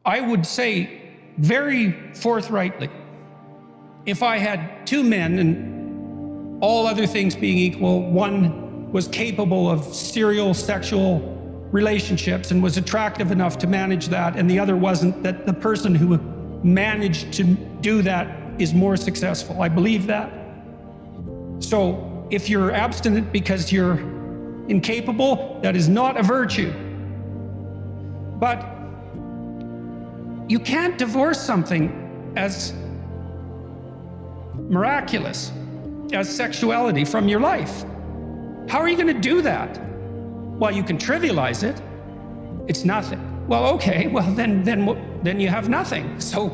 I would say very forthrightly, if I had two men and all other things being equal, one was capable of serial sexual relationships and was attractive enough to manage that, and the other wasn't, that the person who managed to do that is more successful. I believe that. So if you're abstinent because you're incapable, that is not a virtue. But you can't divorce something as miraculous as sexuality from your life. How are you going to do that? Well, you can trivialize it. It's nothing. Well, okay, well then you have nothing. So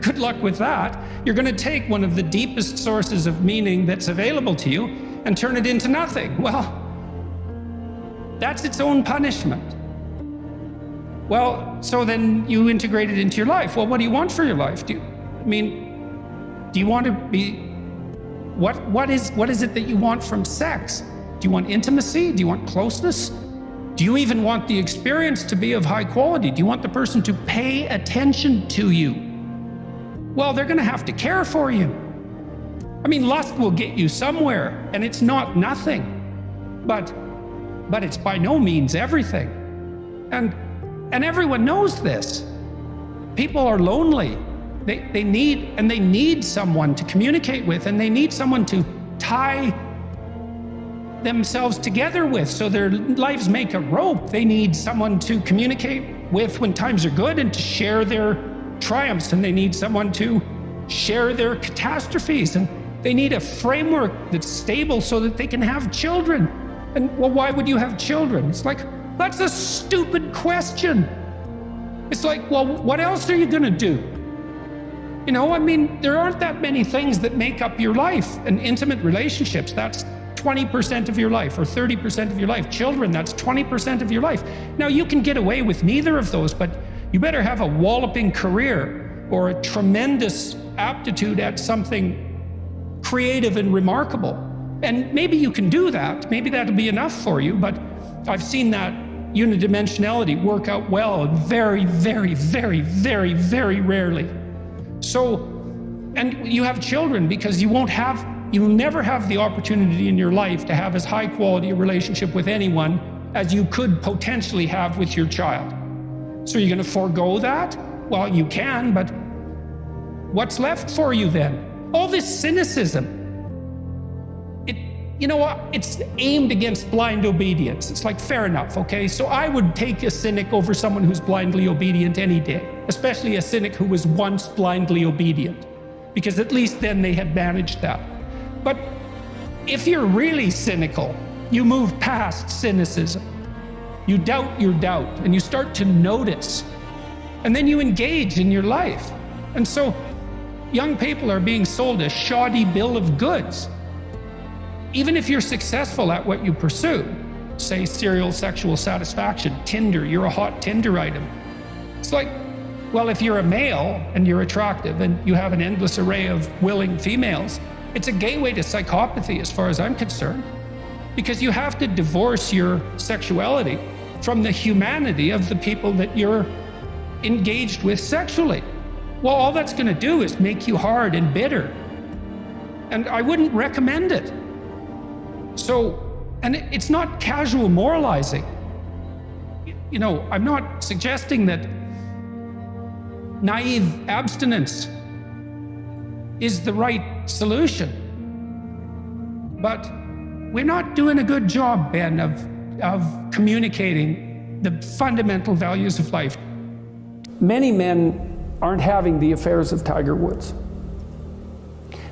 good luck with that. You're going to take one of the deepest sources of meaning that's available to you and turn it into nothing. Well, that's its own punishment. Well, so then you integrate it into your life. Well, what do you want for your life? Do you want to be, what is it that you want from sex? Do you want intimacy? Do you want closeness? Do you even want the experience to be of high quality? Do you want the person to pay attention to you? Well, they're going to have to care for you. I mean, lust will get you somewhere, and it's not nothing, but it's by no means everything. And everyone knows this. People are lonely. They need someone to communicate with, and they need someone to tie themselves together with so their lives make a rope. They need someone to communicate with when times are good and to share their triumphs, and they need someone to share their catastrophes, and they need a framework that's stable so that they can have children. And well, why would you have children? It's like, that's a stupid question. It's like, well, what else are you going to do? You know, I mean, there aren't that many things that make up your life. And intimate relationships, that's 20% of your life or 30% of your life. Children, that's 20% of your life. Now, you can get away with neither of those, but you better have a walloping career or a tremendous aptitude at something creative and remarkable. And maybe you can do that. Maybe that'll be enough for you, but I've seen that unidimensionality work out well very, very, very, very, very rarely. So, and you have children because you'll never have the opportunity in your life to have as high quality a relationship with anyone as you could potentially have with your child. So you're going to forego that? Well, you can, but what's left for you then? All this cynicism. You know what? It's aimed against blind obedience. It's like, fair enough, okay? So I would take a cynic over someone who's blindly obedient any day, especially a cynic who was once blindly obedient, because at least then they had managed that. But if you're really cynical, you move past cynicism. You doubt your doubt, and you start to notice, and then you engage in your life. And so young people are being sold a shoddy bill of goods. Even if you're successful at what you pursue, say serial sexual satisfaction, Tinder, you're a hot Tinder item. It's like, well, if you're a male and you're attractive and you have an endless array of willing females, it's a gateway to psychopathy as far as I'm concerned, because you have to divorce your sexuality from the humanity of the people that you're engaged with sexually. Well, all that's going to do is make you hard and bitter. And I wouldn't recommend it. So, and it's not casual moralizing. You know, I'm not suggesting that naive abstinence is the right solution. But we're not doing a good job, Ben, of communicating the fundamental values of life. Many men aren't having the affairs of Tiger Woods.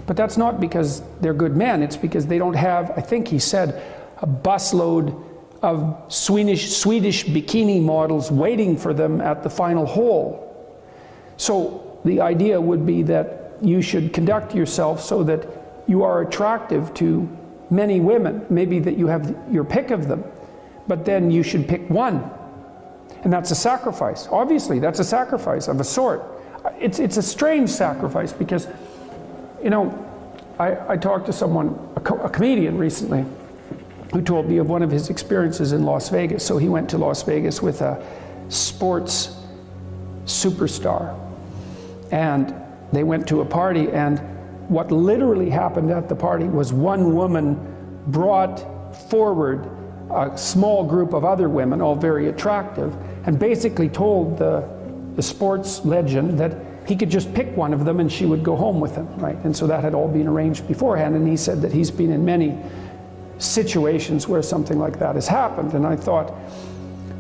But that's not because they're good men, it's because they don't have, I think he said, a busload of Swedish bikini models waiting for them at the final hole. So the idea would be that you should conduct yourself so that you are attractive to many women, maybe that you have your pick of them, but then you should pick one. And that's a sacrifice. Obviously, that's a sacrifice of a sort. It's a strange sacrifice because, you know, I talked to someone, a comedian recently, who told me of one of his experiences in Las Vegas. So he went to Las Vegas with a sports superstar. And they went to a party, and what literally happened at the party was one woman brought forward a small group of other women, all very attractive, and basically told the sports legend that he could just pick one of them and she would go home with him, right? And so that had all been arranged beforehand, and he said that he's been in many situations where something like that has happened. And I thought,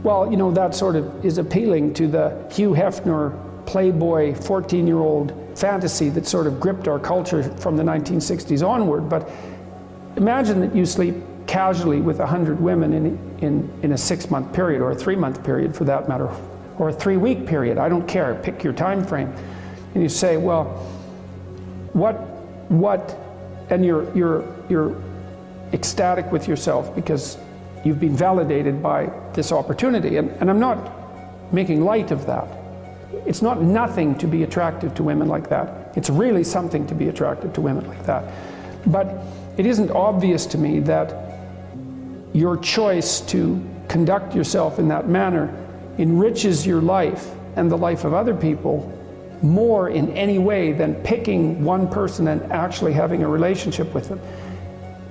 well, you know, that sort of is appealing to the Hugh Hefner Playboy 14-year-old fantasy that sort of gripped our culture from the 1960s onward. But imagine that you sleep casually with 100 women in a 6-month period, or a 3-month period for that matter, or a 3-week period. I don't care, pick your time frame. And you say, well, what, and you're ecstatic with yourself because you've been validated by this opportunity. And I'm not making light of that. It's not nothing to be attractive to women like that. It's really something to be attractive to women like that. But it isn't obvious to me that your choice to conduct yourself in that manner enriches your life and the life of other people more in any way than picking one person and actually having a relationship with them.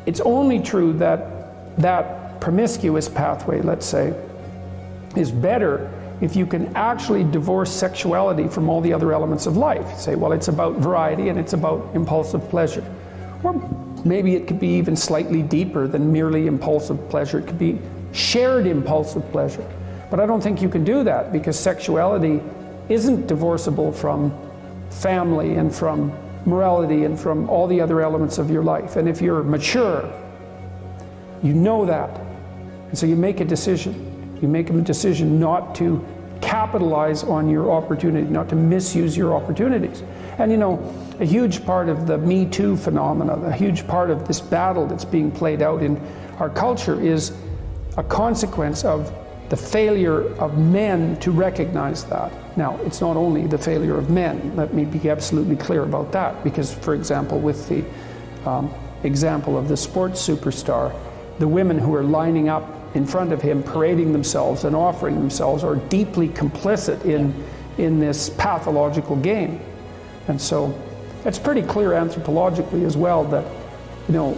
It's only true that that promiscuous pathway, let's say, is better if you can actually divorce sexuality from all the other elements of life. Say, well, it's about variety and it's about impulsive pleasure. Or maybe it could be even slightly deeper than merely impulsive pleasure. It could be shared impulsive pleasure. But I don't think you can do that, because sexuality isn't divorceable from family and from morality and from all the other elements of your life. And if you're mature, you know that. And so you make a decision. You make a decision not to capitalize on your opportunity, not to misuse your opportunities. And you know, a huge part of the Me Too phenomena, a huge part of this battle that's being played out in our culture is a consequence of the failure of men to recognize that. Now, it's not only the failure of men, let me be absolutely clear about that, because, for example, with the example of the sports superstar, the women who are lining up in front of him, parading themselves and offering themselves, are deeply complicit in this pathological game. And so it's pretty clear anthropologically as well that, you know,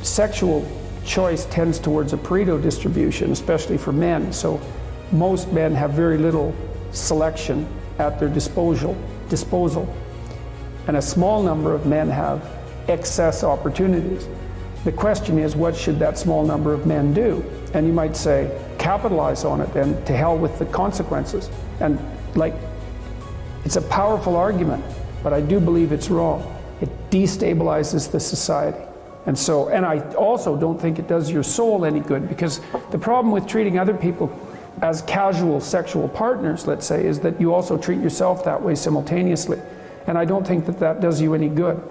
sexual choice tends towards a Pareto distribution, especially for men. So most men have very little selection at their disposal, and a small number of men have excess opportunities. The question is, what should that small number of men do? And you might say, capitalize on it and to hell with the consequences. And like, it's a powerful argument, but I do believe it's wrong. It destabilizes the society. And so, and I also don't think it does your soul any good, because the problem with treating other people as casual sexual partners, let's say, is that you also treat yourself that way simultaneously. And I don't think that that does you any good.